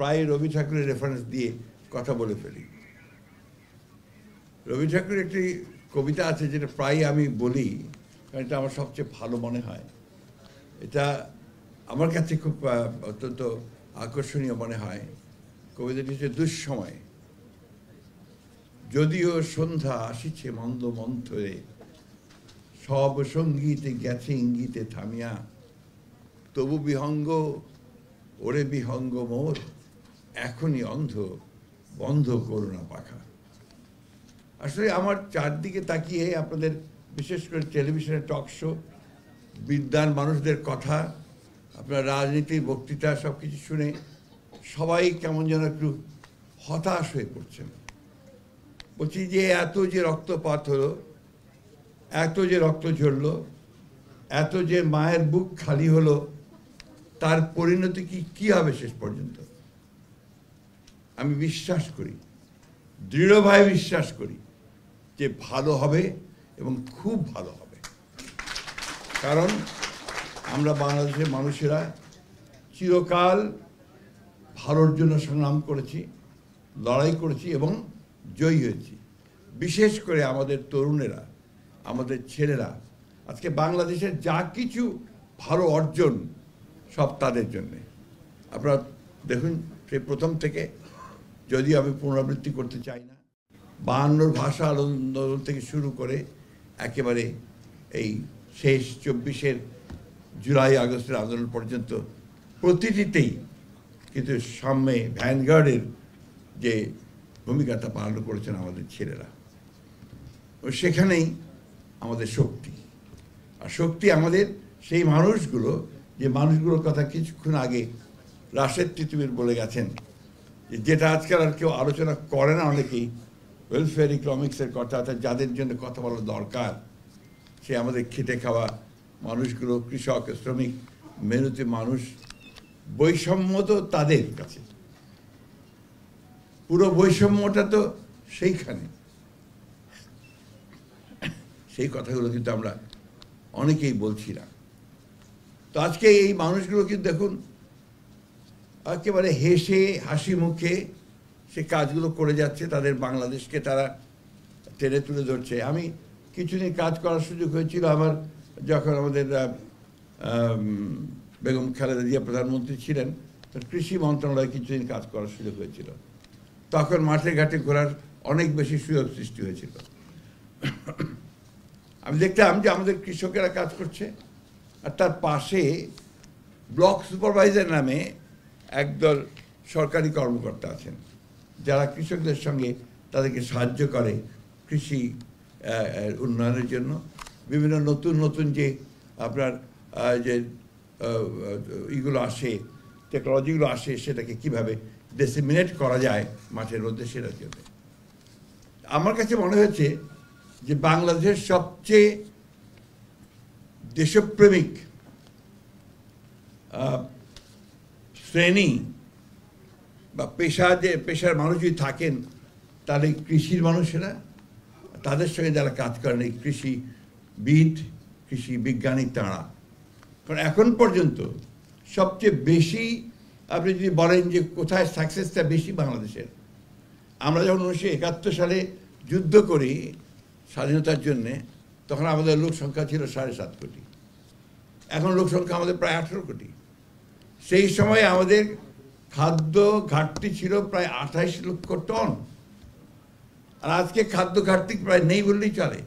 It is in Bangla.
প্রায় রবি ঠাকুরের রেফারেন্স দিয়ে কথা বলে ফেলি। রবি ঠাকুরের একটি কবিতা আছে যেটা প্রায় আমি বলি, কারণ এটা আমার সবচেয়ে ভালো মনে হয়। এটা আমার কাছে খুব অত্যন্ত আকর্ষণীয় মনে হয়। কবিতাটি হচ্ছে দুঃসময়। যদিও সন্ধ্যা আসিছে মন্দ মন্থরে, সব সঙ্গীতে গেছে ইঙ্গিতে থামিয়া, তবু বিহঙ্গ ওরে বিহঙ্গ মোর, এখনই অন্ধ বন্ধ করুণা পাখা। আসলে আমার চারদিকে তাকিয়ে আপনাদের বিশেষ করে টেলিভিশনের টক শো, বিদ্বান মানুষদের কথা, আপনার রাজনীতির বক্তৃতা সব কিছু শুনে সবাই কেমন যেন একটু হতাশ হয়ে পড়ছেন। বলছি যে এত যে রক্তপাত হলো, এত যে রক্ত ঝরলো, এত যে মায়ের বুক খালি হলো, তার পরিণতি কি হবে শেষ পর্যন্ত? আমি বিশ্বাস করি, দৃঢ়ভাবে বিশ্বাস করি যে ভালো হবে এবং খুব ভালো হবে। কারণ আমরা বাংলাদেশের মানুষেরা চিরকাল ভালোর জন্য সংগ্রাম করেছি, লড়াই করেছি এবং জয়ী হয়েছি। বিশেষ করে আমাদের তরুণেরা, আমাদের ছেলেরা, আজকে বাংলাদেশের যা কিছু ভালো অর্জন সব তাদের জন্যে। আপনারা দেখুন, সেই প্রথম থেকে, যদিও আমি পুনরাবৃত্তি করতে চাই না, 52 ভাষা আন্দোলন থেকে শুরু করে একেবারে এই শেষ 24 জুলাই আগস্টের আন্দোলন পর্যন্ত প্রতিটিতেই কিন্তু সামনে ভ্যানগার্ডের যে ভূমিকাটা পালন করেছেন আমাদের ছেলেরা, ও সেখানেই আমাদের শক্তি। আর শক্তি আমাদের সেই মানুষগুলো, যে মানুষগুলোর কথা কিছুক্ষণ আগে রাশেদ তিতুমির বলে গেছেন, যেটা আজকাল আর কেউ আলোচনা করে না অনেকেই, ওয়েলফেয়ার ইকোনমিক্সের কথা, অর্থাৎ যাদের জন্য কথা বলা দরকার, সে আমাদের খেটে খাওয়া মানুষগুলো, কৃষক, শ্রমিক, মেহনতি মানুষ। বৈষম্য তো তাদের কাছে, পুরো বৈষম্যটা তো সেইখানে। সেই কথাগুলো কিন্তু আমরা অনেকেই বলছি না। তো আজকে এই মানুষগুলো কিন্তু দেখুন একেবারে হেসে হাসি মুখে সে কাজগুলো করে যাচ্ছে, তাদের বাংলাদেশকে তারা টেনে তুলে ধরছে। আমি কিছুদিন কাজ করার সুযোগ হয়েছিল আমার, যখন আমাদের বেগম খালেদা জিয়া প্রধানমন্ত্রী ছিলেন, তো কৃষি মন্ত্রণালয়ে কিছুদিন কাজ করার সুযোগ হয়েছিল। তখন মাঠে ঘাটে ঘোরার অনেক বেশি সুযোগ সৃষ্টি হয়েছিল। আমি দেখতাম যে আমাদের কৃষকেরা কাজ করছে, আর তার পাশে ব্লক সুপারভাইজার নামে একদল সরকারি কর্মকর্তা আছেন, যারা কৃষকদের সঙ্গে তাদেরকে সাহায্য করে কৃষি উন্নয়নের জন্য। বিভিন্ন নতুন নতুন যে আপনার যে ইগুলো আসে, টেকনোলজিগুলো আসে, সেটাকে কিভাবে ডিসেমিনেট করা যায় মাঠের মধ্যে, সেটার জন্য। আমার কাছে মনে হয়েছে যে বাংলাদেশের সবচেয়ে দেশপ্রেমিক শ্রেণী বা পেশার মানুষ যদি থাকেন, তাহলে কৃষির মানুষেরা, তাদের সঙ্গে যারা কাজ করেন, এই কৃষিবিদ, কৃষি বিজ্ঞানী, তাঁরা। কারণ এখন পর্যন্ত সবচেয়ে বেশি, আপনি যদি বলেন যে কোথায় সাকসেসটা বেশি বাংলাদেশের, আমরা যখন 1971 সালে যুদ্ধ করি স্বাধীনতার জন্যে, তখন আমাদের লোক সংখ্যা ছিল 7.5 কোটি। এখন লোক সংখ্যা আমাদের প্রায় 18 কোটি। সেই সময় আমাদের খাদ্য ঘাটতি ছিল প্রায় 28 লক্ষ টন, আর আজকে খাদ্য ঘাটতি প্রায় নেই বললেই চলে।